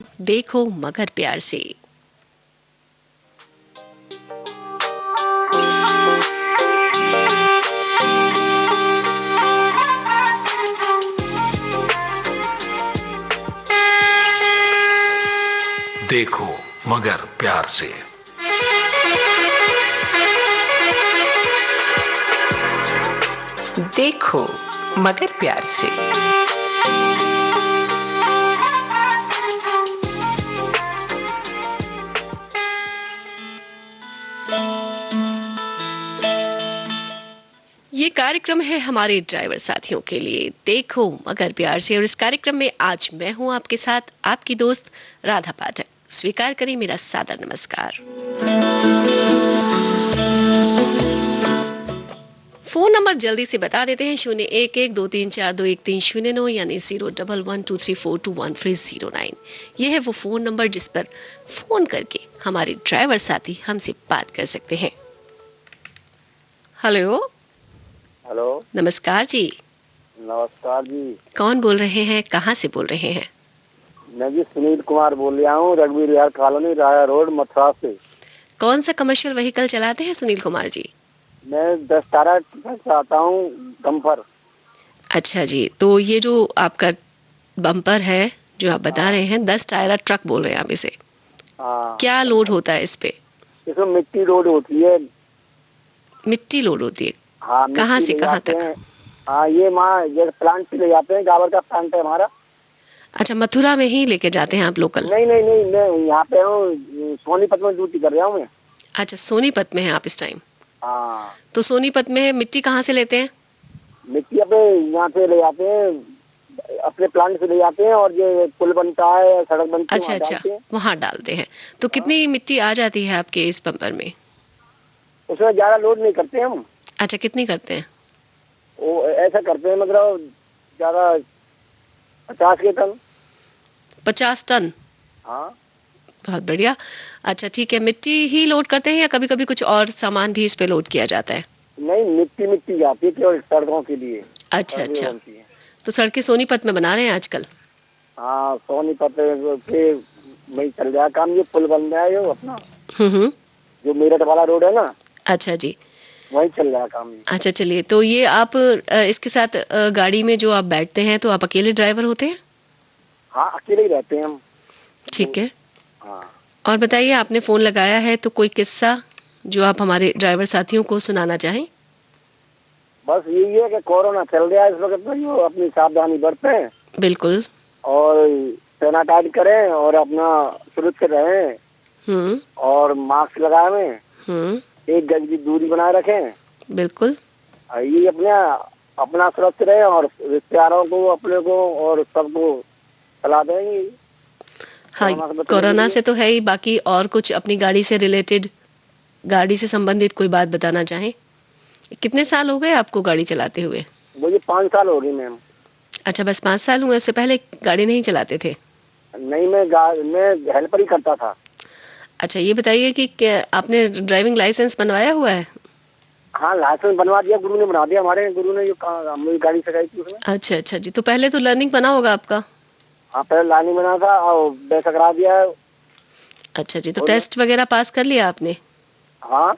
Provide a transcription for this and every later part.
देखो मगर प्यार से। देखो मगर प्यार से। देखो मगर प्यार से। ये कार्यक्रम है हमारे ड्राइवर साथियों के लिए, देखो मगर प्यार से। और इस कार्यक्रम में आज मैं हूं आपके साथ, आपकी दोस्त राधा पाठक। स्वीकार करें मेरा सादर नमस्कार। फोन नंबर जल्दी से बता देते हैं, 0112342139 यानी 0112342139। यह है वो फोन नंबर जिस पर फोन करके हमारे ड्राइवर साथी हमसे बात कर सकते हैं। हेलो। हेलो। नमस्कार जी। नमस्कार जी। कौन बोल रहे हैं, कहाँ से बोल रहे हैं? मैं जी सुनील कुमार बोल रहा हूँ, रघुवीर विहार कॉलोनी, राया रोड, मथुरा से। कौन सा कमर्शियल व्हीकल चलाते हैं सुनील कुमार जी? मैं 10-12 चाहता हूँ, डंपर। अच्छा जी, तो ये जो आपका बम्पर है जो आप बता रहे हैं, 10 टायरा ट्रक बोल रहे हैं आप इसे, हाँ। क्या लोड होता है इस पे? इसमें मिट्टी लोड होती है। मिट्टी लोड होती है? हाँ, कहाँ मिट्टी से ले कहाँ जाते तक? हैं। हाँ, ये ये प्लांट से ले जाते हैं, गावर का प्लांट है हमारा। अच्छा, मथुरा में ही लेके जाते हैं आप लोकल? नहीं नहीं नहीं, मैं यहाँ पे हूँ, सोनीपत में ड्यूटी कर रहा हूँ मैं। अच्छा, सोनीपत में है आप इस टाइम? हाँ। तो सोनीपत में मिट्टी कहाँ से लेते हैं? मिट्टी अपने यहाँ से ले जाते हैं, अपने प्लांट से ले जाते हैं, और जो पुल बनता है, सड़क बनती है, अच्छा वहाँ अच्छा, डालते हैं। वहाँ डालते हैं। तो हाँ। कितनी मिट्टी आ जाती है आपके इस बम्पर में? उसमें ज्यादा लोड नहीं करते हम। अच्छा, कितनी करते हैं? वो ऐसा करते हैं, मतलब ज्यादा 50 के टन। 50 टन? हाँ। बहुत बढ़िया। अच्छा ठीक है, मिट्टी ही लोड करते हैं या कभी कभी कुछ और सामान भी इस पे लोड किया जाता है? नहीं, मिट्टी मिट्टी जाती है केवल सड़कों के लिए। अच्छा सड़कें अच्छा। बनती है। तो सड़कें सोनीपत में बना रहे हैं आजकल? हाँ, सोनीपत के वही चल रहा है काम। ये पुल बन रहा है जो अपना, हम्म। जो मेरठ वाला रोड है ना, अच्छा जी। वही चल रहा है काम ये। अच्छा चलिए, तो ये आप इसके साथ गाड़ी में जो आप बैठते हैं तो आप अकेले ड्राइवर होते हैं? हाँ, अकेले ही रहते हैं हम। ठीक है। हाँ। और बताइए, आपने फोन लगाया है तो कोई किस्सा जो आप हमारे ड्राइवर साथियों को सुनाना चाहें? बस यही है कि कोरोना चल रहा है इस वक्त, तो यो अपनी सावधानी बरतें बिल्कुल। और सैनिटाइज करें और अपना सुरक्षित रहें हम्म और मास्क लगाएं, हम्म। 1 गज की दूरी बनाए रखें। बिल्कुल। ये अपना अपना सुरक्षित रहे और रिश्तेदारों को, अपने को और सबको सलाह देंगे हाँ, कोरोना से बचने के कोरोना लिए। से तो है ही, बाकी और कुछ अपनी गाड़ी से रिलेटेड, गाड़ी से संबंधित कोई बात बताना चाहें? कितने साल हो गए आपको गाड़ी चलाते हुए? मुझे 5 साल हो गई मैम। अच्छा, बस 5 साल हुए, उससे पहले गाड़ी नहीं चलाते थे? नहीं, मैं हेल्पर ही करता था। अच्छा, ये बताइए कि क्या आपने ड्राइविंग लाइसेंस बनवाया हुआ है? हाँ, लाइसेंस बनवा दिया, गुरु ने बना दिया, हमारे गुरु ने जो मेरी गाड़ी सिखाई थी उसमें। अच्छा अच्छा जी, तो पहले तो लर्निंग बना होगा आपका? हाँ, पहले लाइनिंग बना था और वैसा करा दिया है। अच्छा जी, तो बोलो। टेस्ट वगैरह पास कर लिया आपने? हाँ।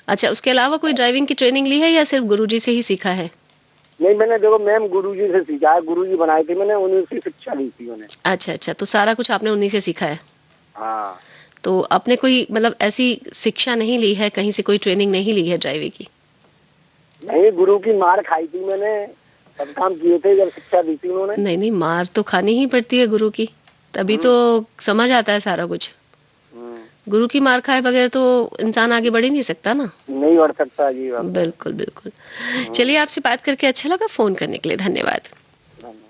अच्छा, उसके अलावा कोई ड्राइविंग की ट्रेनिंग ली है या सिर्फ गुरुजी से ही सीखा है? नहीं, मैंने देखो मैम गुरुजी से सीखा है, गुरुजी बनाए थे, मैंने उन्हीं से शिक्षा ली थी उन्हें। अच्छा अच्छा, तो सारा कुछ आपने उन्हीं से सीखा है? हाँ। तो आपने कोई मतलब ऐसी शिक्षा नहीं ली है, कहीं से कोई ट्रेनिंग नहीं ली है ड्राइविंग की? नहीं, गुरु की मार खाई थी मैंने, सब काम किए थे जब शिक्षा दी थी उन्होंने। नहीं नहीं, मार तो खानी ही पड़ती है गुरु की, तभी तो हम्म। समझ आता है सारा कुछ। हम्म। गुरु की मार खाए बगैर तो इंसान आगे बढ़ ही नहीं सकता ना। नहीं बढ़ सकता जी, बात है। बिल्कुल बिल्कुल। हम्म। चलिए, आपसे बात करके अच्छा लगा, फोन करने के लिए धन्यवाद। धन्यवाद।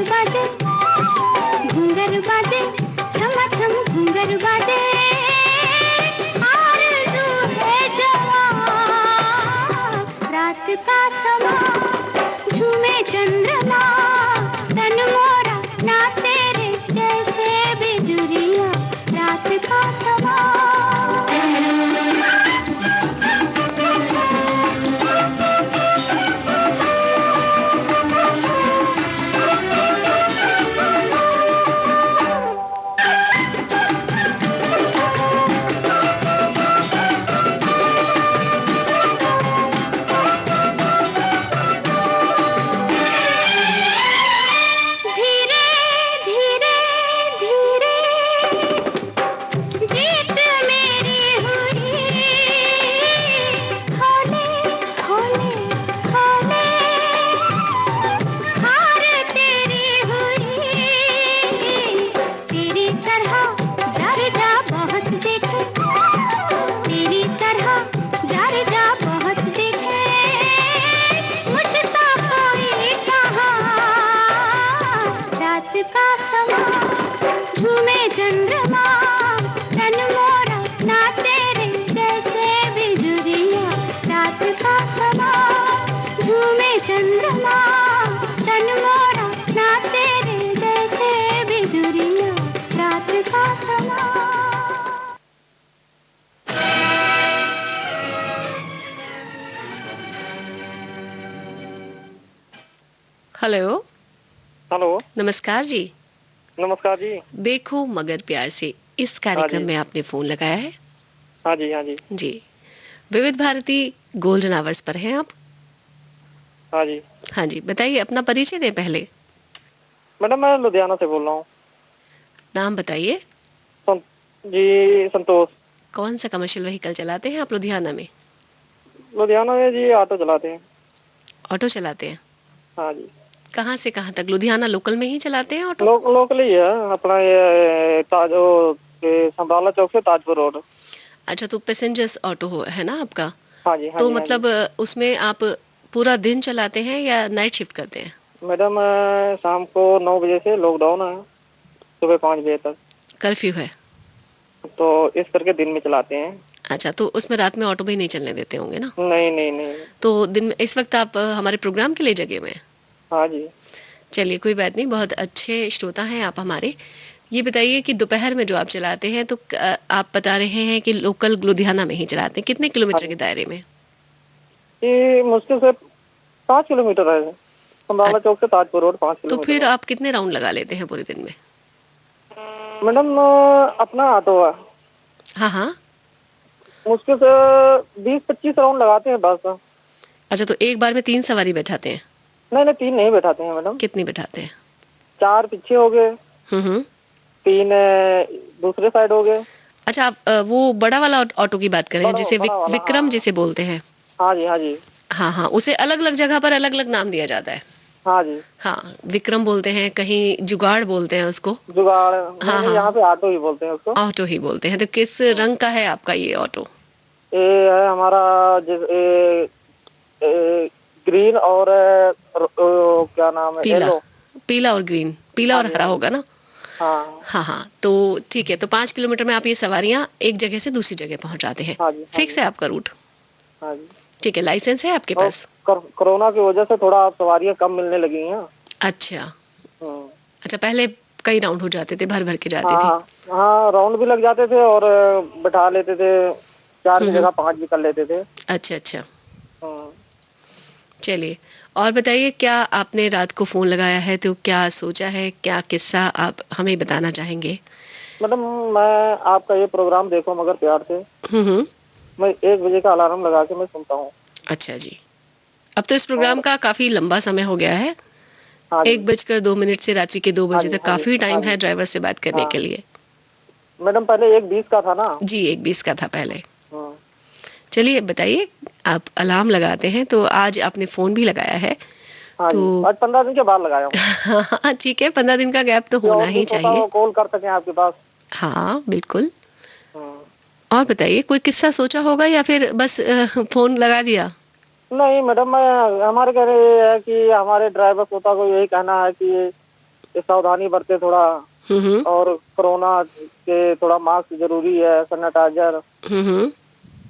बाजे, घूंगर बाजे, छमा छम घूंगर बाजे, आरज़ू है जवां, रात का समा, झूमे चंद्रमा, तन मोरा ना तेरे जैसे बिजुरिया, रात का समा। धीरे धीरे धीरे जीत मेरी हुई, खोले खोले खोले हार तेरी हुई, तेरी तरह जर जा बहुत देखे, तेरी तरह जर जा बहुत देखे, मुझसे कोई कहाँ, रात का समा, झूमे चंद्रमा, तन मोरा ना तेरे जैसे बिजुरिया, रात का समा, झूमे चंद्रमा, तन मोरा ना तेरे जैसे बिजुरिया, रात का समा। हेलो, हेलो, नमस्कार जी। नमस्कार जी। देखो मगर प्यार से इस कार्यक्रम जी। में आपने फोन लगाया है। हाँ जी, हाँ जी, जी, विविध भारती गोल्डन आवर्स पर हैं आप। हाँ जी। हाँ जी, बताइए, अपना परिचय दें पहले। मैडम मैं लुधियाना से बोल रहा हूँ। नाम बताइए। जी संतोष। कौन सा कमर्शियल व्हीकल चलाते हैं आप लुधियाना में? लुधियाना में जी ऑटो चलाते हैं। ऑटो चलाते हैं। हाँ जी। कहाँ से कहाँ तक? लुधियाना लोकल में ही चलाते हैं ऑटो? लोकल ही है अपना, ये संभाला चौक से ताजपुर रोड। अच्छा, तो पैसेंजर्स ऑटो है ना आपका? हाँ जी, हाँ तो जी, हाँ जी। मतलब उसमें आप पूरा दिन चलाते हैं या नाइट शिफ्ट करते हैं? मैडम शाम को 9 बजे से लॉकडाउन है, सुबह 5 बजे तक, कर्फ्यू है? तो इस करके दिन में चलाते हैं। अच्छा, तो उसमें रात में ऑटो भी नहीं चलने देते होंगे ना? नहीं नहीं नहीं। तो दिन में इस वक्त आप हमारे प्रोग्राम के लिए जगह में हैं? हाँ जी। चलिए, कोई बात नहीं, बहुत अच्छे श्रोता हैं आप हमारे। ये बताइए कि दोपहर में जो आप चलाते हैं, तो आप बता रहे हैं कि लोकल लुधियाना में ही चलाते हैं, कितने हाँ किलोमीटर के जी। दायरे में? ये मुश्किल से 5 किलोमीटर है, संभाला अ- चौक से ताजपुर रोड 5 तो किलोमीटर फिर है। आप कितने राउंड लगा लेते हैं पूरे दिन में? मैडम अपना ऑटो है, हाँ हाँ। मुश्किल से 20-25 राउंड लगाते हैं बस। अच्छा, तो एक बार में 3 सवारी बैठाते हैं? नहीं नहीं, 3 नहीं बैठाते हैं मैडम, कितनी बैठाते हैं? 4 पीछे हो गए, हम्म। 3 दूसरे साइड हो गए। अच्छा, आप वो बड़ा वाला ऑटो की बात कर रहे हैं, जिसे बड़ा वाला, विक्रम हाँ। जिसे बोलते हैं? हाँ जी, हाँ जी, हाँ हाँ, उसे अलग अलग जगह पर अलग अलग नाम दिया जाता है। हाँ जी। हाँ, विक्रम बोलते हैं, कहीं जुगाड़ बोलते हैं उसको। जुगाड़ नहीं हाँ नहीं, यहाँ हाँ, पे ऑटो ही बोलते हैं उसको। ऑटो ही बोलते हैं। तो किस हाँ। रंग का है आपका ये ऑटो? ये है हमारा ग्रीन और क्या नाम है, पीला? येलो। पीला और ग्रीन, पीला हाँ और जी, हरा हाँ जी, होगा ना? हाँ हाँ हाँ, तो ठीक है, तो 5 किलोमीटर में आप ये सवारियां एक जगह से दूसरी जगह पहुंचाते हैं। हाँ जी, हाँ फिक्स जी, है आपका रूट? हाँ जी। ठीक है, लाइसेंस है आपके और पास? कोरोना की वजह से थोड़ा सवारियाँ कम मिलने लगी हैं। अच्छा। हम्म। अच्छा, पहले कई राउंड हो जाते थे, भर भर के जाती थी। हाँ हाँ, राउंड भी लग जाते थे और बैठा लेते थे, 4 की हम्म। जगह 5 भी कर लेते थे। अच्छा अच्छा। हम्म। चलिए, और बताइए, क्या आपने रात को फोन लगाया है तो क्या सोचा है, क्या किस्सा आप हमें बताना चाहेंगे? मैडम मैं आपका ये प्रोग्राम देखो मगर प्यार से, हम्म। मैं 1 बजे का अलार्म लगा के मैं सुनता हूँ। अच्छा जी, अब तो इस प्रोग्राम और का काफी लंबा समय हो गया है। हाँ जी, 1:02 से रात्रि के 2 बजे हाँ जी, तक हाँ जी, काफी हाँ टाइम है जी, ड्राइवर से बात करने के हाँ। लिए। मैडम पहले 1:20 का था ना। जी, 1:20 का था पहले। हम्म। चलिए बताइए, आप अलार्म लगाते हैं तो आज आपने फोन भी लगाया है, हाँ तो जी, आज 15 दिन के बाद लगाया हूँ हाँ ठीक है, 15 दिन का गैप तो कि होना और भी ही श्रोता चाहिए। कॉल कर सकें आपके पास। हाँ बिल्कुल। हम्म। और बताइए, कोई किस्सा सोचा होगा या फिर बस फोन लगा दिया? नहीं मैडम, मैं हमारे कह रहे ये है कि हमारे ड्राइवर श्रोता को यही कहना है कि ये सावधानी बरते थोड़ा, हम्म। और कोरोना के थोड़ा मास्क जरूरी है, सैनिटाइजर हम्म।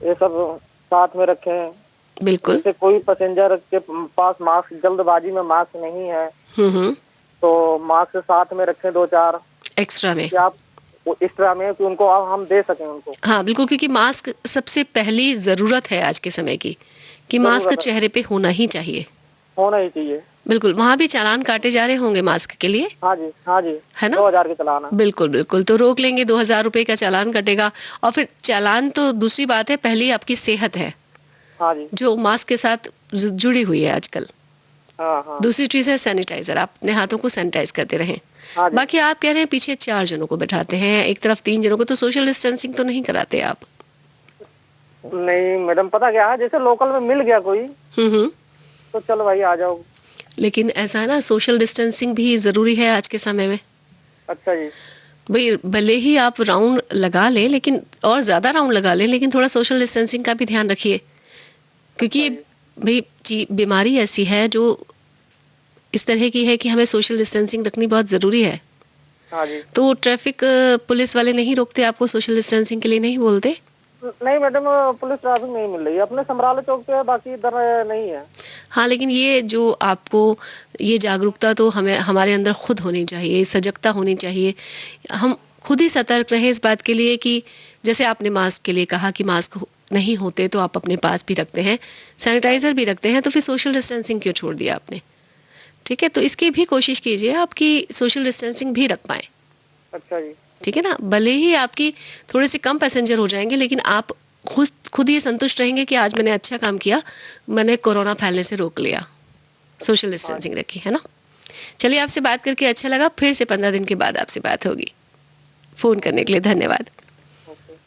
ये सब साथ में रखें। बिल्कुल। जैसे कोई पैसेंजर के पास मास्क, जल्दबाजी में मास्क नहीं है हम्म। तो मास्क साथ में रखें, 2-4 एक्स्ट्रा में। कि आप वो एक्स्ट्रा में, कि उनको हम दे सकें उनको। हाँ बिल्कुल, क्योंकि मास्क सबसे पहली जरूरत है आज के समय की, कि मास्क जरूरत है, चेहरे पे होना ही चाहिए। होना ही चाहिए। बिल्कुल, वहां भी चालान काटे जा रहे होंगे मास्क के लिए, हाँ जी, हाँ जी, है ना? 2000 के चलाना। बिल्कुल बिल्कुल, तो रोक लेंगे, 2,000 रुपए का चालान कटेगा। और फिर चालान तो दूसरी बात है, पहली आपकी सेहत है हाँ जी, जो मास्क के साथ जुड़ी हुई है आजकल। हाँ हाँ, दूसरी चीज है सैनिटाइजर, आप अपने हाथों को सैनिटाइज करते रहें। हाँ जी। बाकी आप कह रहे हैं पीछे 4 जनों को बैठाते हैं, एक तरफ 3 जनों को, तो सोशल डिस्टेंसिंग तो नहीं कराते आप? नहीं मैडम, पता क्या है, जैसे लोकल में मिल गया कोई हम्म। तो चलो भाई आ जाओ। लेकिन ऐसा है ना, सोशल डिस्टेंसिंग भी जरूरी है आज के समय में। अच्छा जी। भाई भले ही आप राउंड लगा लें, लेकिन और ज्यादा राउंड लगा लें, लेकिन थोड़ा सोशल डिस्टेंसिंग का भी ध्यान रखिए, क्योंकि अच्छा ये जी। भाई बीमारी ऐसी है जो इस तरह की है कि हमें सोशल डिस्टेंसिंग रखनी बहुत जरूरी है। हाँ जी। तो ट्रैफिक पुलिस वाले नहीं रोकते आपको, सोशल डिस्टेंसिंग के लिए नहीं बोलते? नहीं मैडम, पुलिस ट्रैफिक नहीं मिल रही है, अपने समराले चौक पे है, बाकी इधर नहीं है। हाँ, लेकिन ये जो आपको, ये जागरूकता तो हमें हमारे अंदर खुद होनी चाहिए, सजगता होनी चाहिए। हम खुद ही सतर्क रहे इस बात के लिए कि जैसे आपने मास्क के लिए कहा कि मास्क नहीं होते तो आप अपने पास भी रखते हैं, हाँ जी। सैनिटाइजर भी रखते हैं, तो फिर सोशल डिस्टेंसिंग क्यों छोड़ दिया आपने? ठीक है, तो इसकी भी कोशिश कीजिए आपकी सोशल डिस्टेंसिंग भी रख पाए। अच्छा जी। ठीक है ना? भले ही आपकी थोड़े से कम पैसेंजर हो जाएंगे, लेकिन आप खुद खुद ये संतुष्ट रहेंगे कि आज मैंने अच्छा काम किया, मैंने कोरोना फैलने से रोक लिया, सोशल हाँ जी। डिस्टेंसिंग रखी, है ना? चलिए, आपसे बात करके अच्छा लगा, फिर से 15 दिन के बाद आपसे बात होगी। फोन करने ओके। के लिए धन्यवाद। ओके।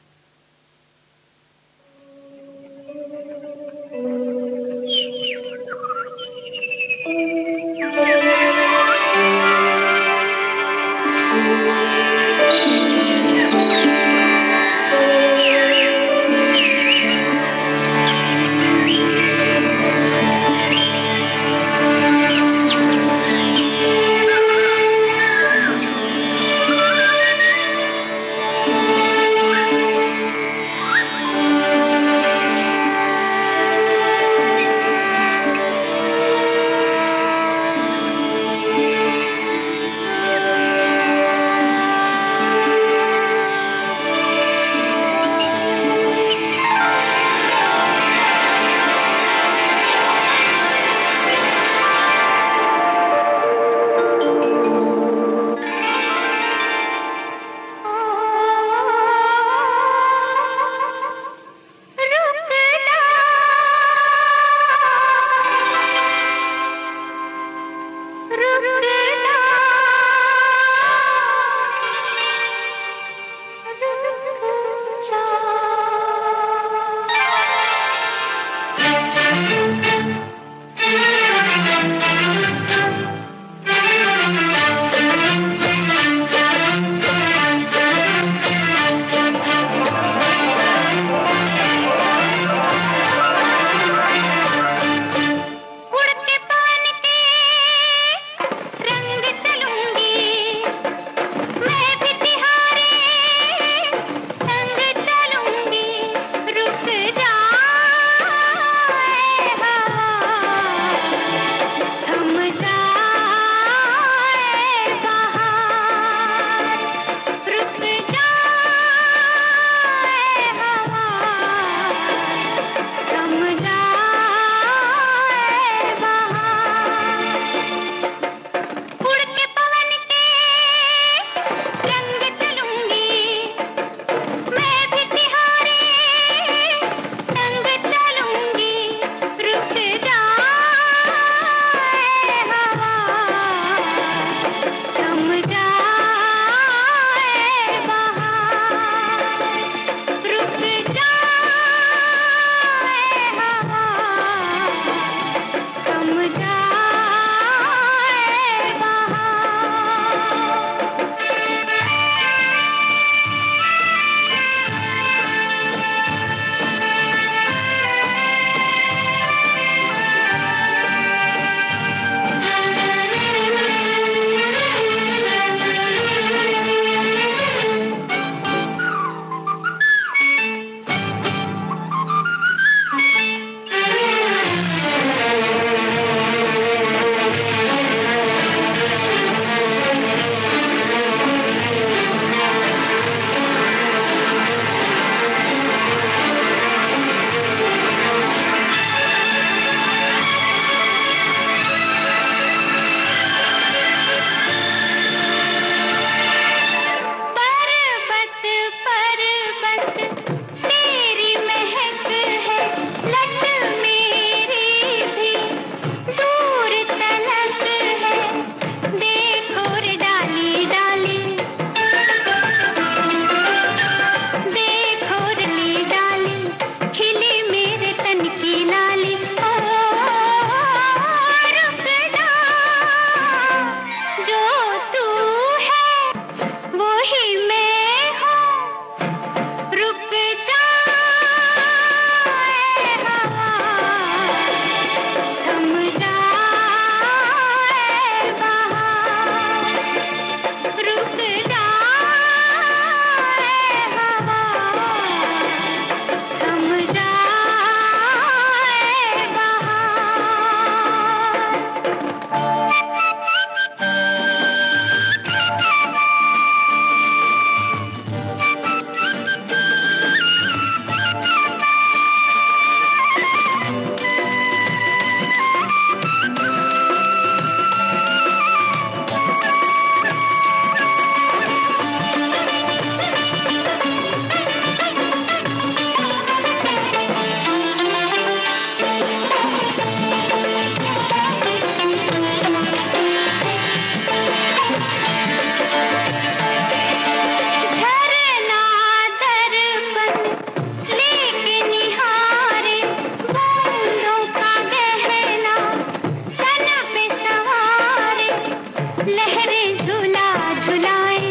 झूला झुलाए,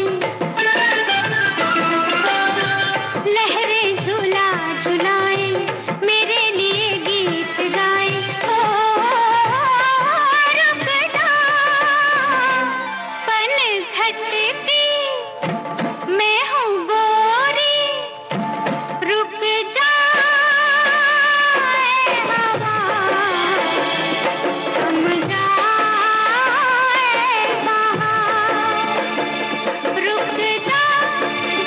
लहरें झूला झुलाए, मेरे लिए गीत गाए। ओ रुक जा पनघट पे, मैं हूँ गोरी, रुक जा ऐ हवा, थम जा ऐ बहार, रुक जा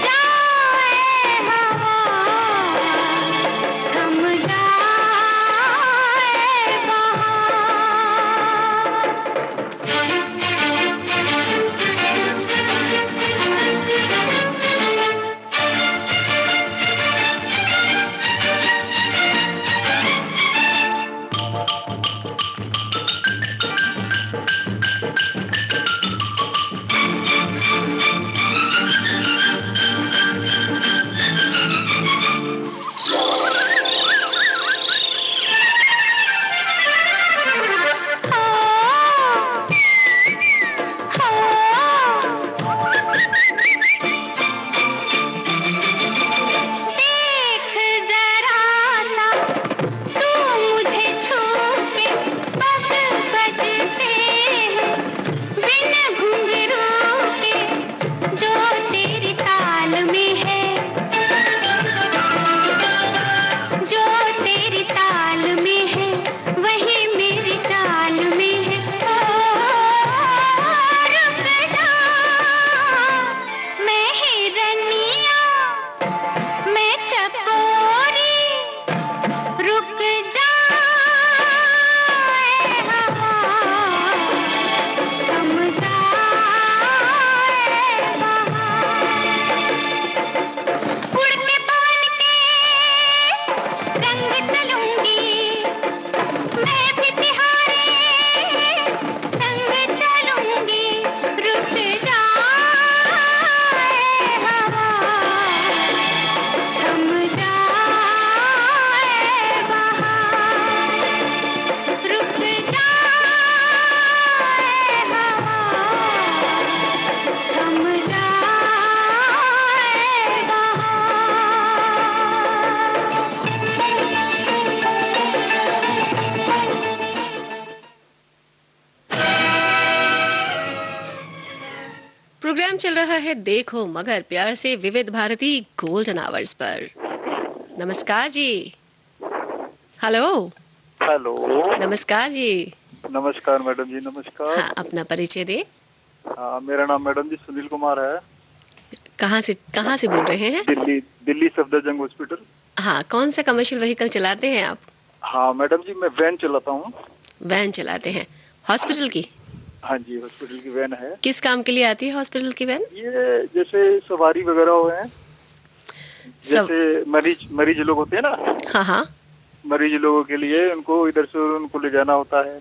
जा ऐ हवा, थम जा ऐ देख जरा सा तू मुझे छू के, पग बजते हैं बिन घुंघरू के, जो तेरी ताल में है, जो तेरी ताल में है, वही मेरी चाल में है। ओ रुक जा मैं हिरनिया, मैं चकोरी, रुक जा ऐ हवा, थम जा ऐ बहार, उड़ के पवन के रंग चलूंगी, मैं भी तिहारे संग चलूंगी, रुक जा ऐ हवा, थम जा ऐ बहार, रुक जा ऐ हवा, थम जा ऐ बहार। प्रोग्राम चल रहा है देखो मगर प्यार से विविध भारती गोल्डन आवर्स पर। नमस्कार जी। हेलो। हेलो। नमस्कार जी। नमस्कार मैडम जी, नमस्कार। हाँ, अपना परिचय दे। हाँ, मेरा नाम मैडम जी सुनील कुमार है। कहाँ से बोल रहे हैं? दिल्ली सफदरजंग हॉस्पिटल। हाँ, कौन सा कमर्शियल व्हीकल चलाते हैं आप? हाँ मैडम जी, मैं वैन चलाता हूँ। वैन चलाते हैं हॉस्पिटल की? हाँ जी, हॉस्पिटल की वैन है। किस काम के लिए आती है हॉस्पिटल की वैन? ये जैसे सवारी वगैरह हो हैं, जैसे मरीज लोग होते हैं ना। हाँ हाँ। मरीज लोगों के लिए उनको इधर से उनको ले जाना होता है।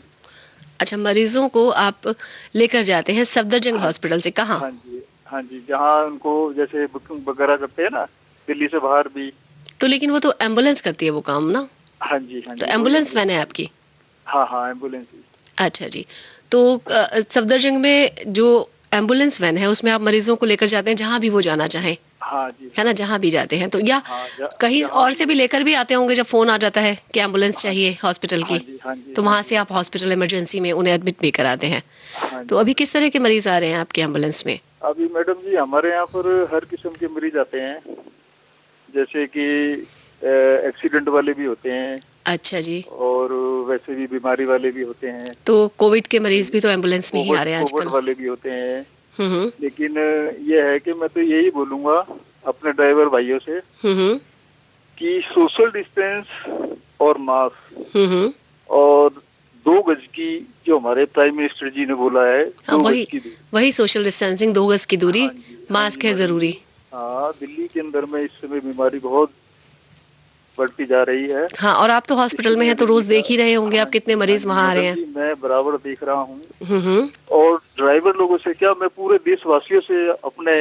अच्छा, मरीजों को आप लेकर जाते हैं सफदरजंग हॉस्पिटल से? कहाँ? हाँ जी, जहाँ उनको जैसे बुकिंग वगैरह करते हैं ना, दिल्ली से बाहर भी। तो लेकिन वो तो एम्बुलेंस करती है वो काम ना? हाँ जी, हाँ जी। तो एम्बुलेंस वैन है आपकी? हाँ, एम्बुलेंस। अच्छा जी। तो सफदरजंग में जो एम्बुलेंस वैन है उसमें आप मरीजों को लेकर जाते हैं जहां भी वो जाना चाहें? हाँ जी, है ना, जहां भी जाते हैं तो, या हाँ, कहीं और से भी लेकर भी आते होंगे जब फोन आ जाता है कि एम्बुलेंस चाहिए हॉस्पिटल की? हाँ जी, तो वहां से आप हॉस्पिटल इमरजेंसी में उन्हें एडमिट भी कराते हैं? तो अभी किस तरह के मरीज आ रहे हैं आपके एम्बुलेंस में? अभी मैडम जी हमारे यहाँ पर हर किस्म के मरीज आते हैं, जैसे कि एक्सीडेंट वाले भी होते हैं। अच्छा जी। और वैसे भी बीमारी वाले भी होते हैं। तो कोविड के मरीज भी तो एम्बुलेंस में ही आ रहे हैं आजकल? कोविड वाले भी होते हैं। लेकिन ये है कि मैं तो यही बोलूंगा अपने ड्राइवर भाइयों से कि सोशल डिस्टेंस और मास्क और 2 गज की, जो हमारे प्राइम मिनिस्टर जी ने बोला है, 2 गज की दूरी, वही सोशल डिस्टेंसिंग, 2 गज की दूरी, मास्क है जरूरी। हाँ, दिल्ली के अंदर में इस समय बीमारी बहुत बढ़ती जा रही है। हाँ, और आप तो हॉस्पिटल में हैं तो रोज देख ही रहे होंगे आप कितने मरीज वहाँ आ रहे हैं। मैं बराबर देख रहा हूँ। और ड्राइवर लोगों से क्या, मैं पूरे देशवासियों से अपने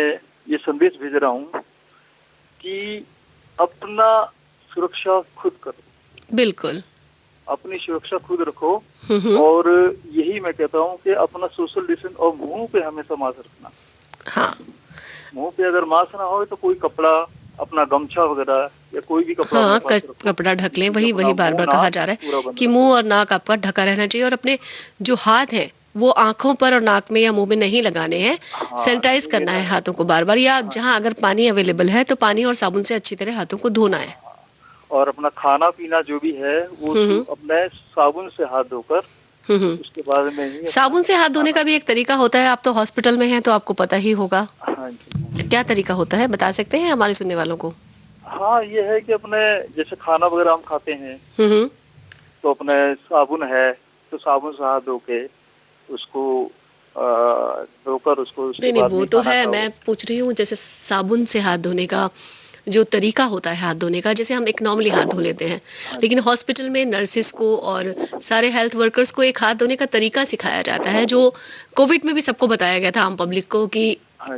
ये संदेश भेज रहा हूँ कि अपना सुरक्षा खुद करो। बिल्कुल। अपनी सुरक्षा खुद रखो। और यही मैं कहता हूँ कि अपना सोशल डिस्टेंस और मुंह पे हमेशा मास्क रखना। हाँ, मुंह पे अगर मास्क ना हो तो कोई कपड़ा, अपना गमछा वगैरह या कोई भी कपड़ा हाँ, अपने पास रखो, कपड़ा ढक लें। जिससे वही अपना वही बार मुंह बार कहा नाक जा रहा पूरा है बंद कि रखो। मुंह और नाक आपका ढका रहना चाहिए, और अपने जो हाथ हैं वो आंखों पर और नाक में या मुंह में नहीं लगाने हैं। हाँ, सैनिटाइज करना है हाथों को बार बार, या जहां अगर पानी अवेलेबल है तो पानी और साबुन से अच्छी तरह हाथों को धोना है। और अपना खाना पीना जो भी है वो अपने साबुन से हाथ धोकर उसके बाद में ही साबुन से हाथ धोने का भी एक तरीका होता है। आप तो हॉस्पिटल में हैं तो आपको पता ही होगा। हाँ जी। क्या तरीका होता है, बता सकते हैं हमारे सुनने वालों को? हाँ, ये है कि अपने जैसे खाना वगैरह हम खाते हैं तो अपने साबुन है तो साबुन से हाथ धो के उसको धोकर उसको उसके नहीं, बाद वो में तो खाना है। खाओ। मैं पूछ रही हूँ जैसे साबुन से हाथ धोने का जो तरीका होता है हाथ धोने का, जैसे हम एक नॉर्मली हाथ धो लेते हैं, लेकिन हॉस्पिटल में नर्सिस को और सारे हेल्थ वर्कर्स को एक हाथ धोने का तरीका सिखाया जाता है, जो कोविड में भी सबको बताया गया था आम पब्लिक को कि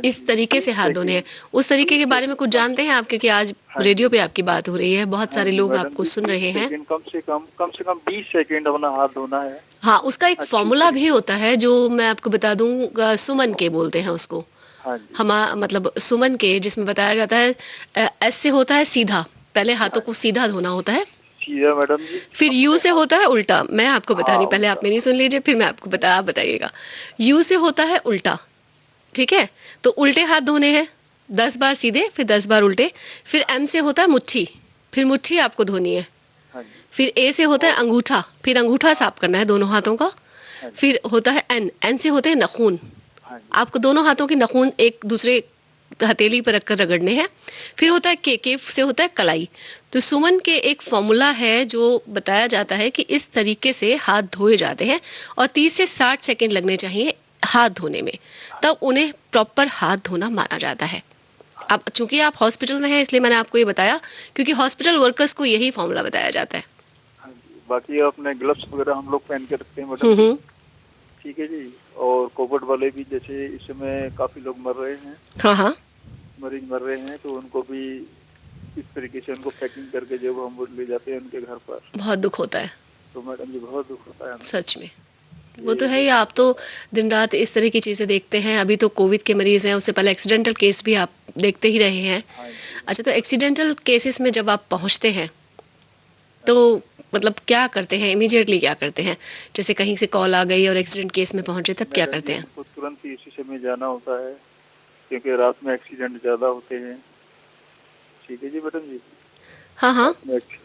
इस तरीके से हाथ धोने हैं। उस तरीके के बारे में कुछ जानते हैं आप? क्योंकि आज रेडियो पे आपकी बात हो रही है, बहुत सारे लोग आपको सुन रहे हैं। कम से कम 20 सेकंड अपना हाथ धोना है। हाँ, उसका एक फॉर्मूला भी होता है जो मैं आपको बता दूं, सुमन के बोलते हैं उसको। मतलब सुमन के, जिसमें बताया जाता है एस से होता है सीधा, पहले हाथों को सीधा धोना होता है। सीधा मैडम जी। फिर यू से होता है उल्टा। मैं आपको बता रही, पहले आप मेरी सुन लीजिए फिर मैं आपको आप बताइएगा। यू से होता है उल्टा, ठीक है? तो उल्टे हाथ धोने हैं 10 बार सीधे, फिर 10 बार उल्टे। फिर एम से होता है मुट्ठी, फिर मुट्ठी आपको धोनी है। फिर ए से होता है अंगूठा, फिर अंगूठा साफ करना है दोनों हाथों का। फिर होता है एन, एन से होते हैं नाखून, आपको दोनों हाथों के नाखून एक दूसरे हथेली पर रखकर रगड़ने हैं। फिर होता है के से होता है कलाई। तो सुमन के एक फॉर्मूला है जो बताया जाता है कि इस तरीके से हाथ धोए जाते हैं, और 30 से 60 सेकंड लगने चाहिए हाथ धोने में, तब उन्हें प्रॉपर हाथ धोना माना जाता है। अब चूंकि आप हॉस्पिटल में हैं इसलिए मैंने आपको ये बताया, क्योंकि हॉस्पिटल वर्कर्स को यही फॉर्मूला बताया जाता है। बाकी अपने ग्लव्स वगैरह हम लोग पहन के रखते हैं मैडम। ठीक है जी। और कोविड वाले भी जैसे इस समय काफी लोग मर रहे हैं। हाँ, मरीज मर रहे हैं तो उनको भी इस तरीके से उनको पैकिंग करके जब हम ले जाते हैं उनके घर पर, बहुत दुख होता है। तो मैडम जी बहुत दुख होता है सच में। वो तो है ही। आप तो दिन रात इस तरह की चीजें देखते हैं। अभी तो कोविड के मरीज हैं, उससे पहले एक्सीडेंटल केस भी आप देखते ही रहे हैं। अच्छा, तो एक्सीडेंटल केसेस में जब आप पहुंचते हैं तो मतलब क्या करते हैं? इमीडिएटली क्या करते हैं? जैसे कहीं से कॉल आ गई और एक्सीडेंट केस में पहुंचे, तब क्या करते हैं? तो तुरंत ही इसी समय जाना होता है क्योंकि रात में एक्सीडेंट ज्यादा होते हैं। ठीक है जी मैडम जी। हाँ,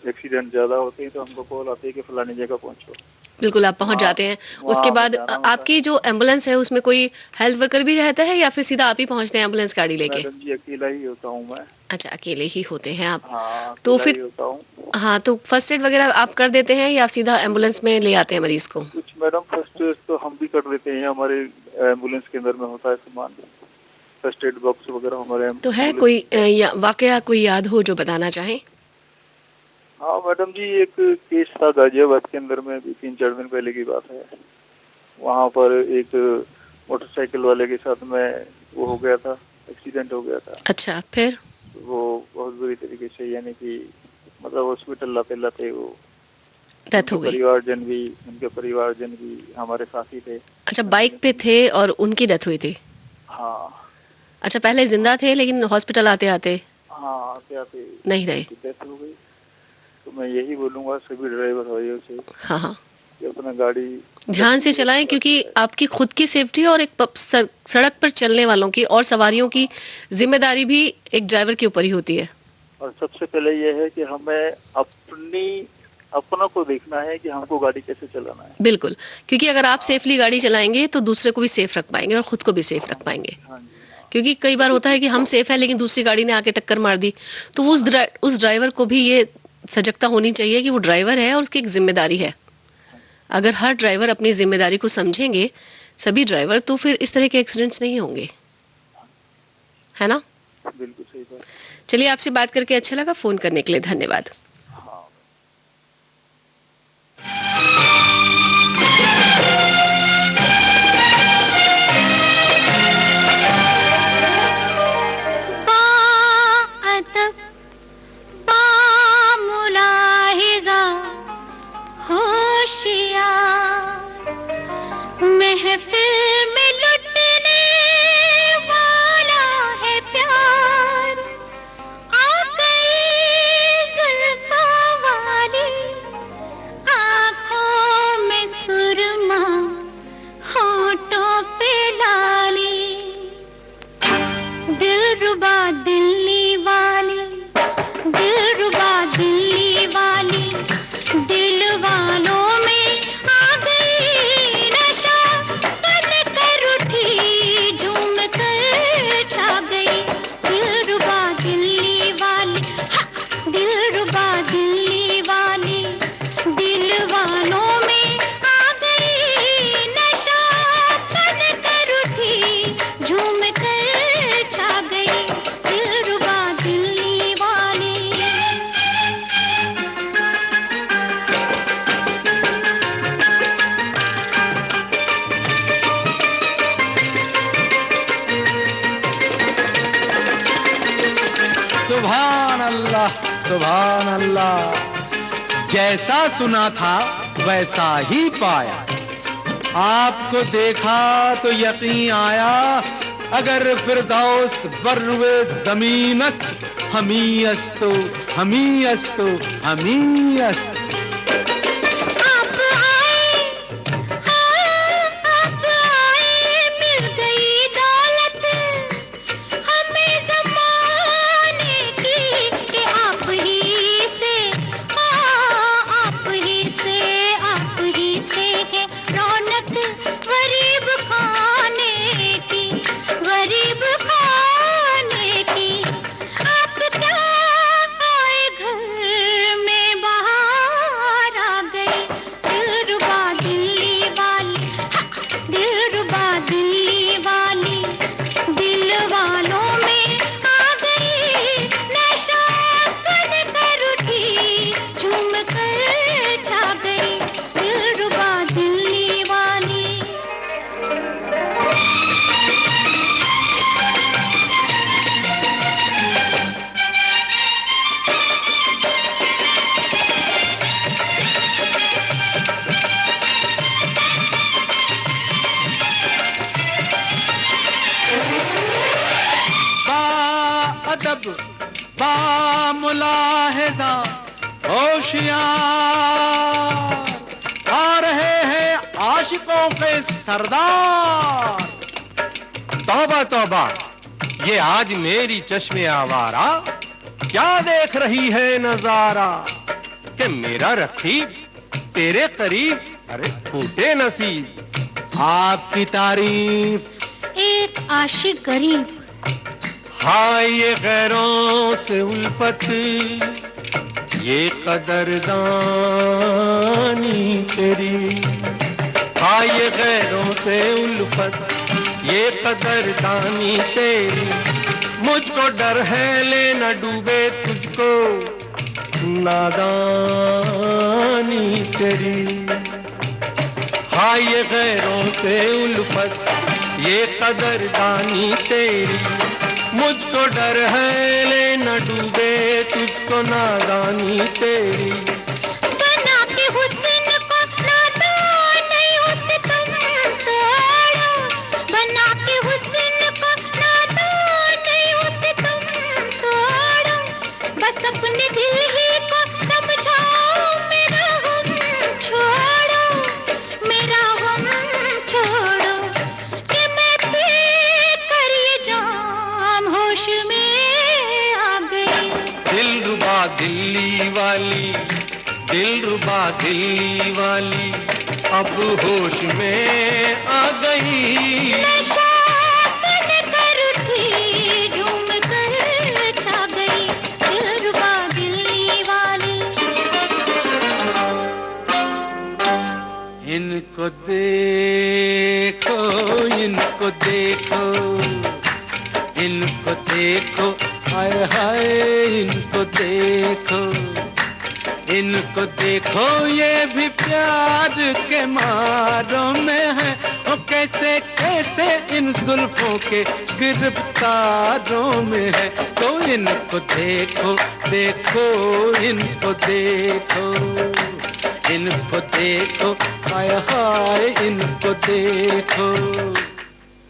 एक्सीडेंट ज्यादा होते हैं तो हमको कॉल आती है कि फलानी जगह पहुंचो। बिल्कुल, आप पहुंच जाते हैं। उसके बाद आपकी जो एम्बुलेंस है उसमें कोई हेल्थ वर्कर भी रहता है या फिर सीधा आप ही पहुंचते हैं एम्बुलेंस गाड़ी लेके? मैडम जी अकेला ही होता हूँ मैं। अच्छा, अकेले ही होते हैं आप। हाँ, तो फिर होता हूँ। हाँ, तो फर्स्ट एड वगैरह आप कर देते हैं या सीधा एम्बुलेंस में ले आते हैं मरीज को? कुछ मैडम फर्स्ट एड तो हम भी कर देते हैं, हमारे एम्बुलेंस के अंदर में होता है सामान, फर्स्ट एड बॉक्स वगैरह हमारे। तो है कोई वाकया कोई याद हो जो बताना चाहें? हाँ मैडम जी, एक केस था गाजियाबाद के अंदर में, भी 3-4 दिन पहले की बात है। वहाँ पर एक मोटरसाइकिल वाले के साथ में वो हो गया था, एक्सीडेंट हो गया था। अच्छा, फिर? वो बहुत बुरी तरीके से, यानी कि मतलब हॉस्पिटल लाते लाते वो डेथ हो गई। उनके परिवारजन भी हमारे साथ ही थे। अच्छा, बाइक पे थे और उनकी डेथ हुई थी? हाँ। अच्छा, पहले जिंदा थे लेकिन हॉस्पिटल आते आते नहीं रहे। डेथ हो गई। तो मैं यही बोलूंगा सभी ड्राइवर भाइयों से, हाँ, कि अपना गाड़ी ध्यान से चलाएं, क्योंकि आपकी खुद की सेफ्टी और एक सड़क पर चलने वालों की और सवारियों की जिम्मेदारी भी एक ड्राइवर के ऊपर ही होती है। और सबसे पहले यह है कि हमें अपनों को देखना है कि हमको गाड़ी कैसे चलाना है। बिल्कुल, क्योंकि अगर आप सेफली गाड़ी चलाएंगे तो दूसरे को भी सेफ रख पाएंगे और खुद को भी सेफ रख पाएंगे। क्योंकि कई बार होता है कि हम सेफ है लेकिन दूसरी गाड़ी ने आके टक्कर मार दी, तो उस ड्राइवर को भी ये सजगता होनी चाहिए कि वो ड्राइवर है और उसकी एक जिम्मेदारी है। अगर हर ड्राइवर अपनी जिम्मेदारी को समझेंगे, सभी ड्राइवर, तो फिर इस तरह के एक्सीडेंट्स नहीं होंगे, है ना? बिल्कुल सही बात। चलिए, आपसे बात करके अच्छा लगा। फोन करने के लिए धन्यवाद। मुलाहिजा हो सुभान अल्लाह, सुभान अल्लाह। जैसा सुना था वैसा ही पाया, आपको देखा तो यकीन आया, अगर फिरदौस बर्वे ज़मीनस्त हमी अस्तो, हमी अस्तो, हमी अस्त। बामुलाहिदा होशियार आ रहे हैं आशिकों के सरदार। तौबा तौबा, ये आज मेरी चश्मे आवारा क्या देख रही है नजारा, कि मेरा रकीब तेरे करीब, अरे फूटे नसीब। आपकी तारीफ एक आशिक गरीब, हाय ये गैरों से उल्फत, ये कदरदानी तेरी। हाय ये गैरों से उल्फत, ये कदरदानी तेरी। मुझको डर है ले न डूबे तुझको नादानी तेरी। हाय ये गैरों से उल्फत, ये कदरदानी तेरी। मुझको डर है ले न डूबे तुझको नादानी तेरी। बना के हुस्न को नादान नहीं होते तुम तोड़ो, बना के हुस्न को नादान नहीं होते तुम तोड़ो। बस अपने दिल ही को समझाओ, मेरा गम छोड़ो, मेरा गम छोड़ो, कि मैं पी कर ये जाम होश में आ गई। दिलरुबा दिल्ली वाली, दिलरुबा दिल्ली वाली, अब होश में आ गई। नशा कर उठी, झूम कर छा गई, दिलरुबा दिल्ली वाली। इनको देखो, इनको देखो, इनको देखो, हाय हाय इनको देखो, इनको देखो, ये भी प्यार के मारों में है। ओ कैसे कैसे इन जुल्फों के गिरफ्तारों में है। तो इनको देखो, देखो, इनको देखो, इनको देखो, हाय हाय इनको देखो।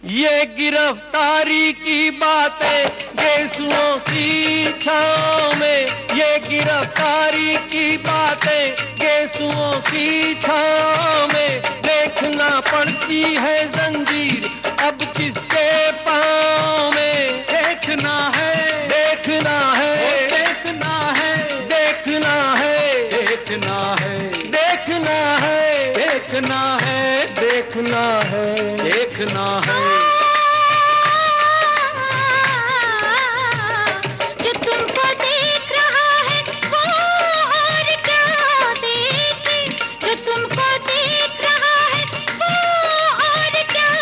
ये गिरफ्तारी की बातें गेसुओं की छाँव में, ये गिरफ्तारी की बातें गेसुओं की छाँव में। देखना पड़ती है जंजीर अब किसके पाँव में। देखना है, देखना है, देखना है, देखना है, देखना है, देखना है, देखना है, देखना है, देखना है। जो तुमको देख रहा है वो और क्या देखे, जो तुमको देख रहा है वो और क्या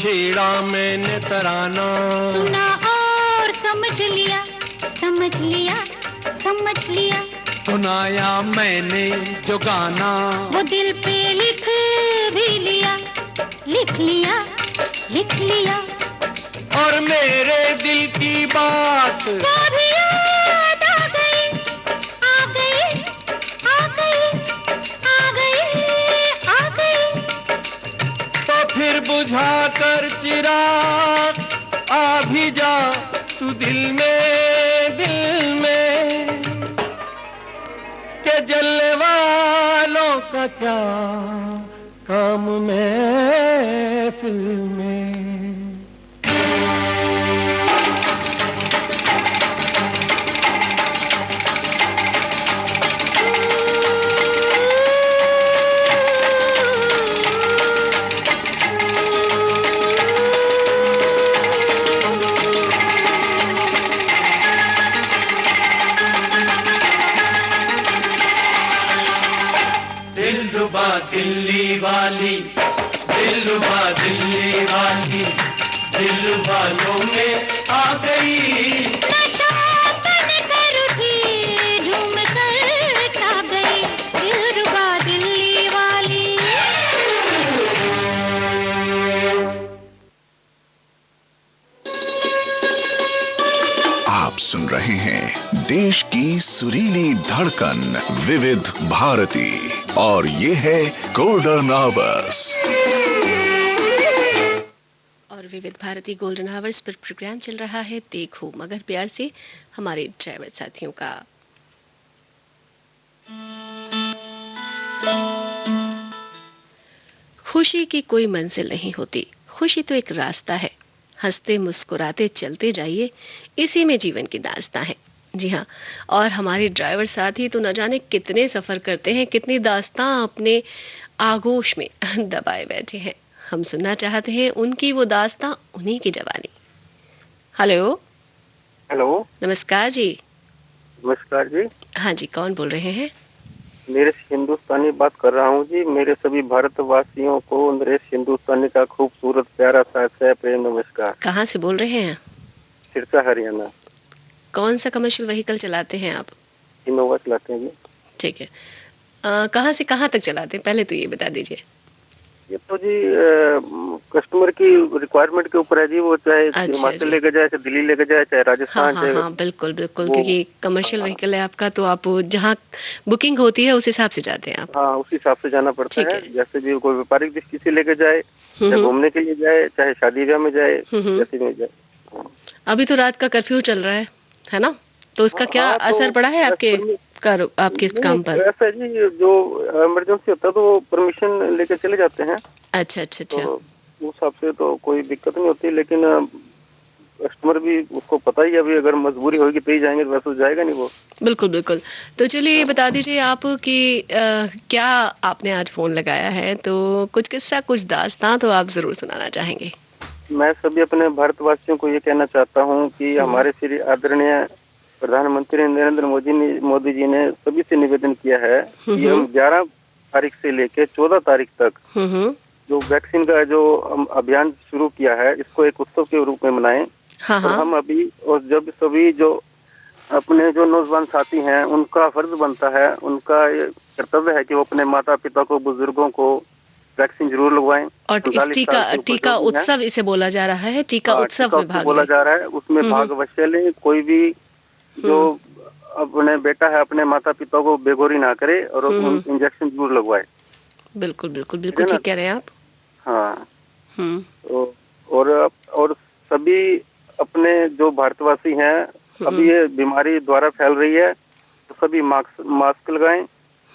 छेड़ा मैंने तराना, सुना और समझ लिया, समझ लिया, समझ लिया। सुनाया मैंने जो गाना, वो दिल पे लिख भी लिया, लिख लिया, लिख लिया। और मेरे दिल की बात वो भी याद आ गई, आ गई, आ गई, आ गई, आ गई। तो फिर बुझा कर चिराग आ भी जा तू दिल में, दिल में। के जलने वालों का क्या काम महफिल में। दिलरुबा दिल्ली वाली, दिलरुबा दिल्ली वाली, दिल वालों में आ गई। नशा तन कर उठी, झूम कर छा गई, दिलरुबा दिल्ली वाली। आप सुन रहे हैं देश की सुरीली धड़कन विविध भारती और ये है गोल्डन आवर्स। और विविध भारती गोल्डन आवर्स पर प्रोग्राम चल रहा है देखो मगर प्यार से हमारे ड्राइवर साथियों का। खुशी की कोई मंजिल नहीं होती, खुशी तो एक रास्ता है। हंसते मुस्कुराते चलते जाइए, इसी में जीवन की दास्तां है। जी हाँ, और हमारे ड्राइवर साथी तो न जाने कितने सफर करते हैं, कितनी दास्तां अपने आगोश में दबाए बैठे हैं। हम सुनना चाहते हैं उनकी वो दास्तां, उन्हीं की जवानी। हेलो, हेलो, नमस्कार जी। नमस्कार जी। हाँ जी, कौन बोल रहे हैं? नरेश हिंदुस्तानी बात कर रहा हूँ जी। मेरे सभी भारतवासियों को नरेश हिंदुस्तानी का खूबसूरत प्यारा सा प्रेम नमस्कार। कहाँ से बोल रहे हैं? सिरसा हरियाणा। कौन सा कमर्शियल व्हीकल चलाते हैं आप? इनोवा चलाते हैं जी। ठीक है, कहाँ से कहाँ तक चलाते हैं, पहले तो ये बता दीजिए। ये तो जी कस्टमर की रिक्वायरमेंट के ऊपर है जी। वो चाहे हिमाचल लेके जाए, चाहे दिल्ली लेके जाए, चाहे राजस्थान। हाँ, हाँ, बिल्कुल बिल्कुल, क्योंकि कमर्शियल व्हीकल है आपका, तो आप जहाँ बुकिंग होती है उस हिसाब से जाते हैं आप। हाँ, उस हिसाब से जाना पड़ता है। जैसे भी कोई व्यापारिक दृष्टि से लेके जाए, चाहे घूमने के लिए जाए, चाहे शादी ब्याह में जाए, जैसे में जाए। अभी तो रात का कर्फ्यू चल रहा है ना? तो उसका क्या असर पड़ा है आपके काम पर? ऐसा जी, जो इमरजेंसी होता है तो वो परमिशन लेके चले जाते हैं। अच्छा अच्छा अच्छा। तो उस हिसाब से तो कोई दिक्कत नहीं होती, लेकिन कस्टमर भी उसको पता ही है, अभी अगर मजबूरी होगी तो ही जाएंगे, वैसे तो जाएगा नहीं वो। बिल्कुल बिल्कुल। तो चलिए ये बता दीजिए आप कि क्या आपने आज फोन लगाया है, तो कुछ किस्सा, कुछ दास्तां तो आप जरूर सुनाना चाहेंगे। मैं सभी अपने भारतवासियों को ये कहना चाहता हूँ कि हमारे श्री आदरणीय प्रधानमंत्री नरेंद्र मोदी जी ने सभी से निवेदन किया है कि हम 11 तारीख से लेकर 14 तारीख तक जो वैक्सीन का जो अभियान शुरू किया है, इसको एक उत्सव के रूप में मनाएं। हाँ, और हम अभी, और जब सभी जो अपने जो नौजवान साथी हैं, उनका फर्ज बनता है, उनका ये कर्तव्य है कि वो अपने माता पिता को, बुजुर्गों को वैक्सीन जरूर लगवाएं। और इस टीका उत्सव इसे बोला जा रहा है, टीका उत्सव में भाग बोला जा रहा है, उसमें भाग अवश्य लें। कोई भी जो अपने बेटा है, अपने माता पिता को बेगोरी ना करे और इंजेक्शन जरूर लगवाए। बिल्कुल बिल्कुल बिल्कुल, ठीक कह रहे हैं आप। हाँ, तो और सभी अपने जो भारतवासी हैं, अभी ये बीमारी द्वारा फैल रही है, तो सभी मास्क लगाएं,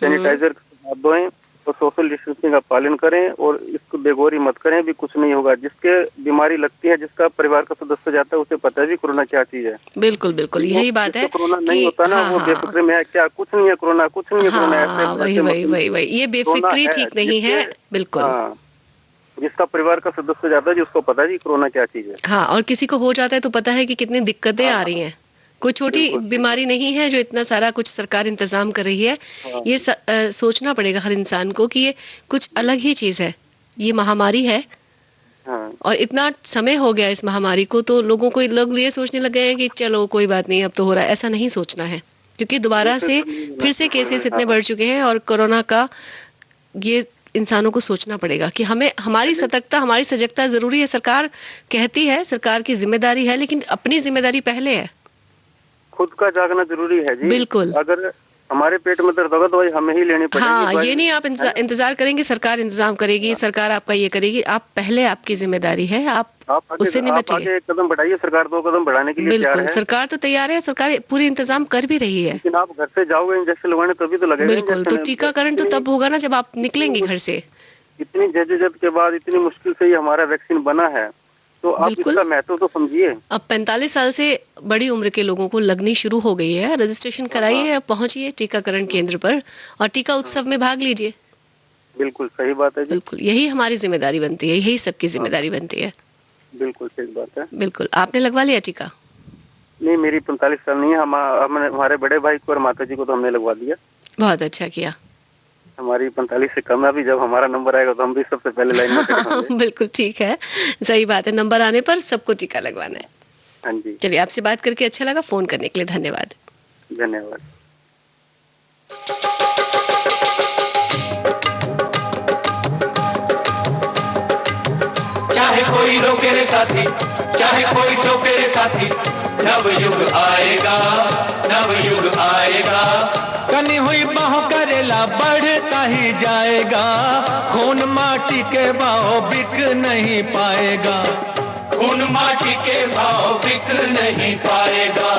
सैनिटाइजर के हाथ धोएं और सोशल डिस्टेंसिंग का पालन करें और इसको बेगौरी मत करें, भी कुछ नहीं होगा। जिसके बीमारी लगती है, जिसका परिवार का सदस्य जाता है, उसे पता है भी कोरोना क्या चीज है। बिल्कुल बिल्कुल, यही बात है। कोरोना नहीं होता ना, वो बेफिक्र में है, क्या कुछ नहीं है कोरोना, कुछ नहीं है कोरोना। वही ये बेफिक्री ठीक नहीं है। बिल्कुल, जिसका परिवार का सदस्य जाता है, जिसको पता है जी कोरोना क्या चीज है। हाँ, और किसी को हो जाता है तो पता है कि कितनी दिक्कतें आ रही हैं। कोई छोटी बीमारी नहीं है जो इतना सारा कुछ सरकार इंतजाम कर रही है। ये सोचना पड़ेगा हर इंसान को कि ये कुछ अलग ही चीज है, ये महामारी है। और इतना समय हो गया इस महामारी को, तो लोग ये सोचने लग गए हैं कि चलो कोई बात नहीं, अब तो हो रहा है। ऐसा नहीं सोचना है, क्योंकि दोबारा से फिर से केसेस इतने बढ़ चुके हैं, और कोरोना का ये इंसानों को सोचना पड़ेगा कि हमें हमारी सतर्कता, हमारी सजगता जरूरी है। सरकार कहती है, सरकार की जिम्मेदारी है, लेकिन अपनी जिम्मेदारी पहले है। खुद का जागना जरूरी है जी। बिल्कुल। अगर हमारे पेट में दर्द होगा तो वही हमें ही लेनी पड़ेगी। हाँ, ये नहीं आप इंतजार करेंगे सरकार इंतजाम करेगी, सरकार आपका ये करेगी। आप पहले, आपकी जिम्मेदारी है, आप उससे निपटिए। एक कदम बढ़ाइए, सरकार 2 कदम बढ़ाने के लिए तैयार बिल्कुल, है। सरकार तो तैयार है, सरकार पूरी इंतजाम कर भी रही है। लेकिन आप घर से जाओगे इंजेक्शन लगवाने तभी तो लगेगा। बिल्कुल, तो टीकाकरण तो तब होगा ना जब आप निकलेंगे घर से। इतनी जद्दोजहद के बाद इतनी मुश्किल से ये हमारा वैक्सीन बना है, तो आप इसका महत्व तो समझिए। अब 45 साल से बड़ी उम्र के लोगों को लगनी शुरू हो गई है। रजिस्ट्रेशन कराइए, पहुंचिए टीकाकरण केंद्र पर और टीका उत्सव में भाग लीजिए। बिल्कुल सही बात है जी। बिल्कुल, यही हमारी जिम्मेदारी बनती है, यही सबकी जिम्मेदारी बनती है। बिल्कुल सही बात है। बिल्कुल। आपने लगवा लिया टीका? नहीं, मेरी 45 साल नहीं है। हमारे बड़े भाई को और माता जी को तो हमने लगवा दिया। बहुत अच्छा किया। हमारी 45 से कम है। अभी जब हमारा नंबर आएगा तो हम भी सबसे पहले लाइन में खड़े होंगे। बिल्कुल ठीक है, सही बात है। नंबर आने पर सबको टीका लगवाना है। हाँ जी। चलिए, आपसे बात करके अच्छा लगा। फोन करने के लिए धन्यवाद। धन्यवाद। चाहे कोई रोके रे साथी, चाहे कोई ठोके रे साथी, नव युग आएगा, नव युग आएगा। कनी हुई बाहों करेला बढ़ता ही जाएगा, खून माटी के भाव बिक नहीं पाएगा, खून माटी के भाव बिक नहीं पाएगा।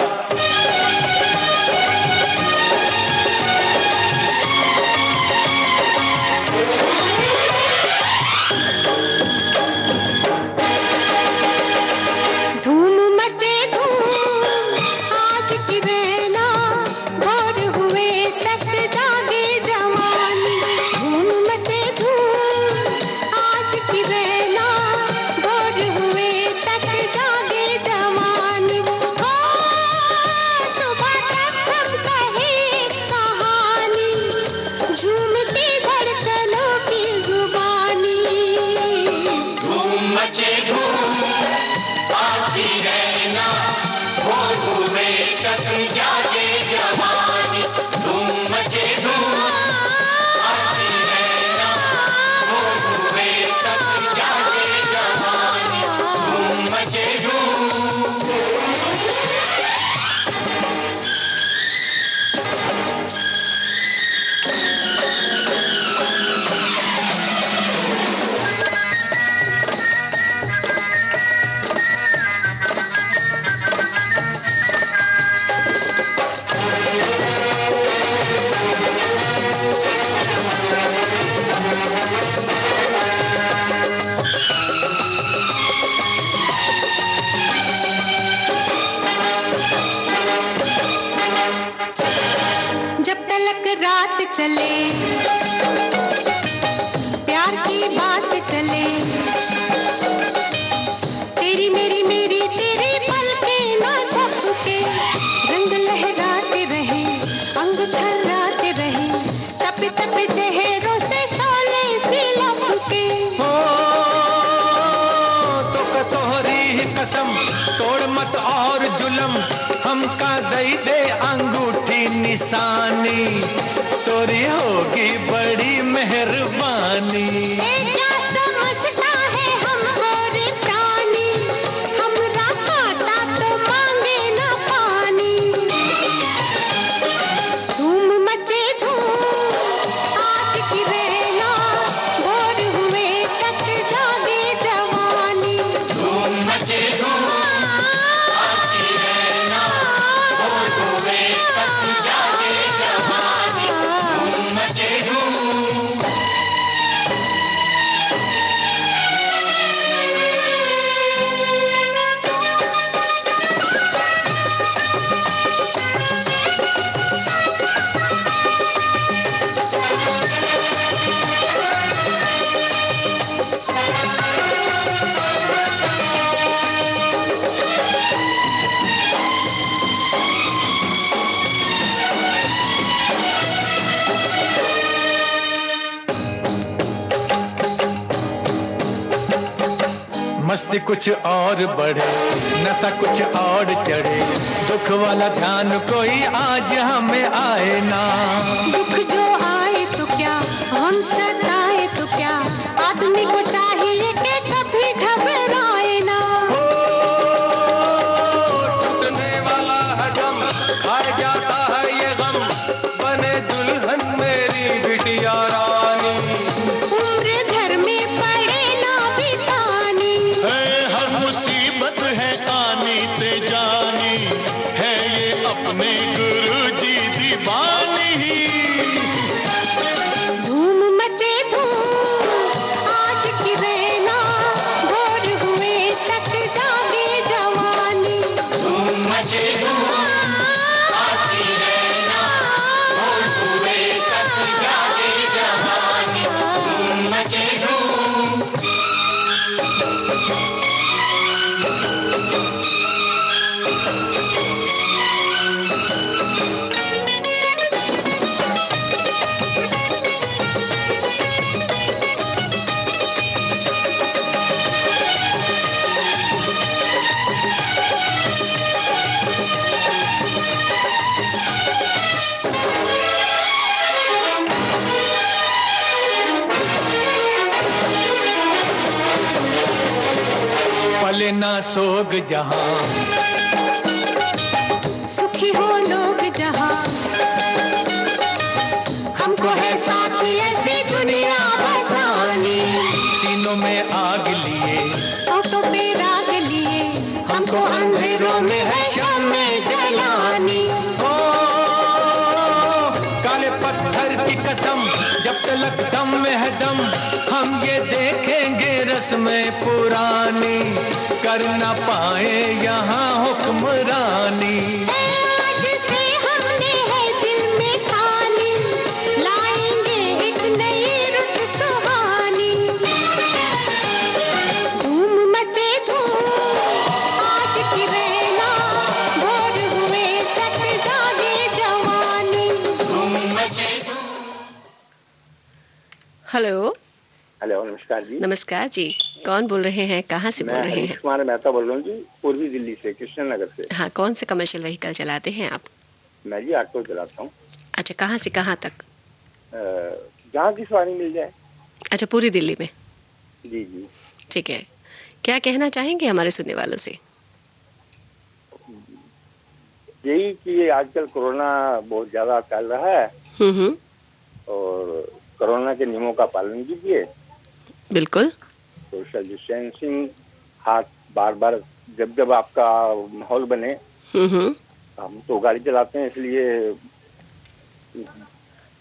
चले प्यार की बात चले, तेरी मेरी मेरी तेरी पलके ना झपके, रंग लहराते रहे अंग थर्राते रहे, तप तप चेहरों से शोले सी लपके। हो तो तोहरी ही कसम तोड़ मत और जुलम, हमका दई दे अंगूठी निशानी, तोरी होगी बड़ी मेहरबानी। क्या समझता है हमको रे प्राणी, हमरा काटा तो मांगे ना पानी। धूम मचे धूम आज की बेला, भोर हुए तक जागे जवानी। धूम मचे धूम आज की बेला, भोर हुए तक जागे जवानी। धूम मचे धूम। मस्ती कुछ और बढ़े, नशा कुछ और चढ़े, दुख वाला ध्यान कोई आज हमें आए ना। दुख जो आए तो क्या, हम सताए तो क्या, आदमी को चाहिए कि कभी घबराए ना। टूटने वाला है दम, खाए जाता है ये गम, बने दुल्हन मेरी बिटिया रानी। उम्र घर में पड़े ना बितानी, हर मुसीबत है आनी ते जानी, है ये अपने गुरुजी दीवानी। धूम मचे धूम आज की रहना, भोर हुए तक जागे जवानी। धूम मचे धूम आज की रहना, भोर हुए तक जागे जवानी। धूम मचे धूम। पले ना सोग जहां, सुखी हो लोग जहां, हमको है साथी ऐसी दुनिया बसानी। सीनों में आग लिए, होठों पे राग लिए, हमको अंधेरों में है शामें जलानी। ओ काले पत्थर की कसम, जब तलक दम में है दम, हम ये देखेंगे रस्में पुरानी, कर ना पाए यहाँ हुक्मरानी। आज से हमने है दिल में ठानी, लाएंगे एक नई रुत सुहानी। धूम मचे धूम आज की रहना, भोर हुए तक जागे जवानी। धूम मचे हेलो, हेलो, नमस्कार जी। नमस्कार जी, कौन बोल रहे हैं, कहाँ से बोल मैं रहे हरीश हैं? कुमार मेहता बोल रहा हूँ जी, पूर्वी दिल्ली से, कृष्णनगर से। हाँ, कौन से कमर्शियल व्हीकल चलाते हैं आप? मैं जी ऑटो चलाता हूँ। अच्छा, कहाँ से कहाँ तक? जहाँ की सवारी मिल जाए। अच्छा, पूरी दिल्ली में। जी जी। ठीक है, क्या कहना चाहेंगे हमारे सुनने वालों से? यही कि आजकल कोरोना बहुत ज्यादा फैल रहा है हम्म, और कोरोना के नियमों का पालन कीजिए। बिल्कुल। सोशल डिस्टेंसिंग, हाथ बार बार जब जब आपका माहौल बने। हम्म, हम तो गाड़ी चलाते हैं, इसलिए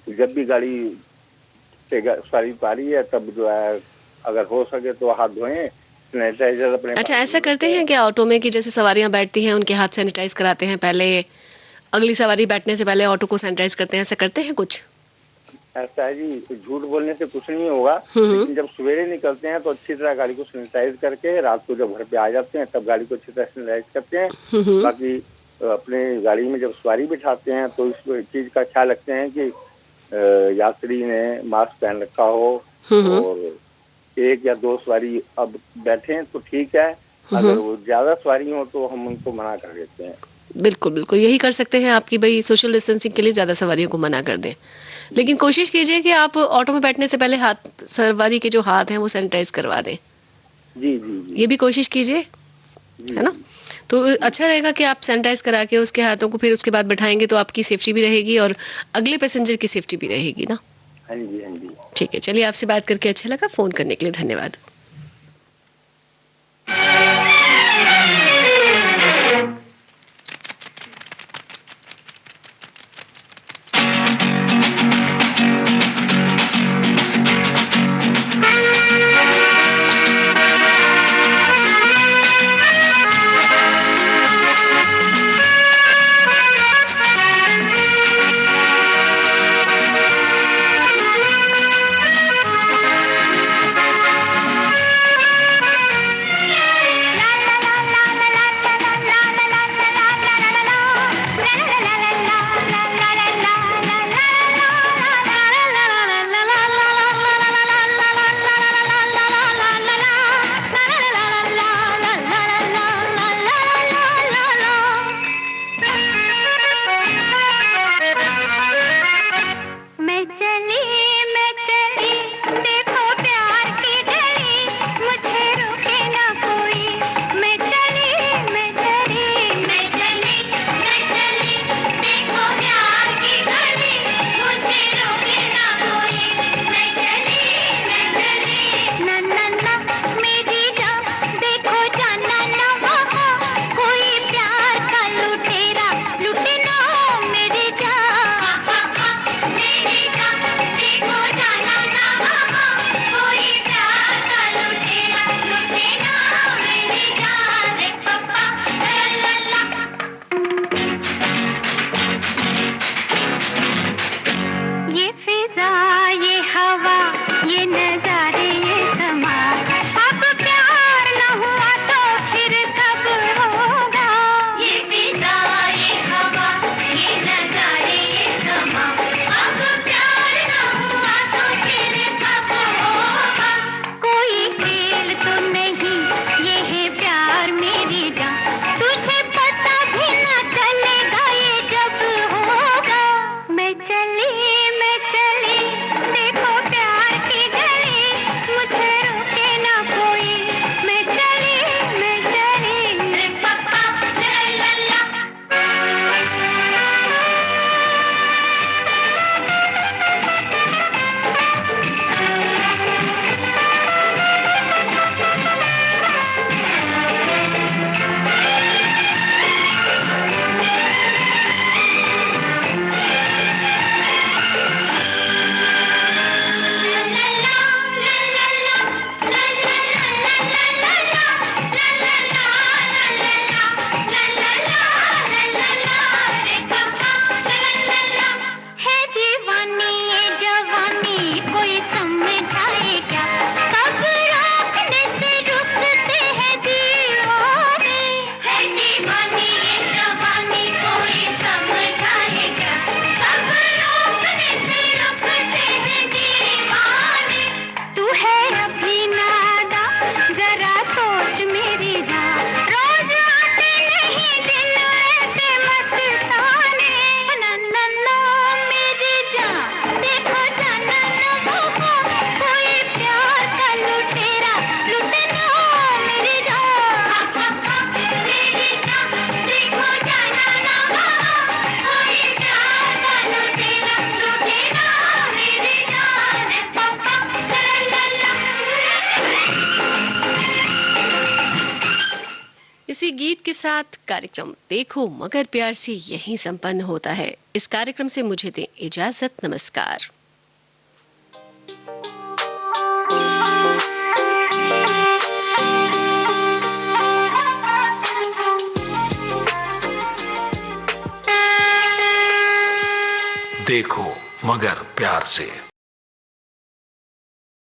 जब भी गाड़ी से सवारी पा रही है तब जो है अगर हो सके तो हाथ धोएं, सैनिटाइजर अपने अच्छा, पास ऐसा रखें। करते हैं क्या ऑटो में कि जैसे सवारियां बैठती हैं उनके हाथ सैनिटाइज कराते हैं पहले, अगली सवारी बैठने से पहले ऑटो को सैनिटाइज करते हैं, ऐसा करते हैं कुछ? ऐसा है जी, झूठ बोलने से कुछ नहीं होगा, लेकिन जब सवेरे निकलते हैं तो अच्छी तरह गाड़ी को सैनिटाइज करके, रात को जब घर पे आ जाते हैं तब गाड़ी को अच्छी तरह सैनिटाइज करते हैं। बाकी अपने गाड़ी में जब सवारी बिठाते हैं तो इस चीज का ख्याल रखते हैं कि यात्री ने मास्क पहन रखा हो, और एक या दो सवारी अब बैठे तो ठीक है, अगर वो ज्यादा सवारी हो तो हम उनको मना कर देते हैं। बिल्कुल बिल्कुल, यही कर सकते हैं आपकी भाई, सोशल डिस्टेंसिंग के लिए ज्यादा सवारियों को मना कर दें, लेकिन कोशिश कीजिए कि आप ऑटो में बैठने से पहले हाथ, सवारी के जो हाथ हैं वो सैनिटाइज करवा दें। जी जी जी, ये भी कोशिश कीजिए, है ना? तो अच्छा रहेगा कि आप सैनिटाइज करा के उसके हाथों को फिर उसके बाद बैठाएंगे तो आपकी सेफ्टी भी रहेगी और अगले पैसेंजर की सेफ्टी भी रहेगी ना। हाँ जी हाँ जी। ठीक है, चलिए, आपसे बात करके अच्छा लगा, फोन करने के लिए धन्यवाद। अभी नादा, जरा सोच मेरी जान, रोज आते नहीं दिन ऐसे मस्ताने, नन्ना मेरी जान, देखो जाना न भूखो, कोई प्यार का लुटेरा लुटे ना मेरी जान, मेरी जान, देखो जाना न भूखो, कोई प्यार का लुटेरा लुटे ना मेरी जान, ला ला ला। इसी गीत के साथ कार्यक्रम देखो मगर प्यार से यहीं संपन्न होता है। इस कार्यक्रम से मुझे दें इजाजत, नमस्कार। देखो मगर प्यार से।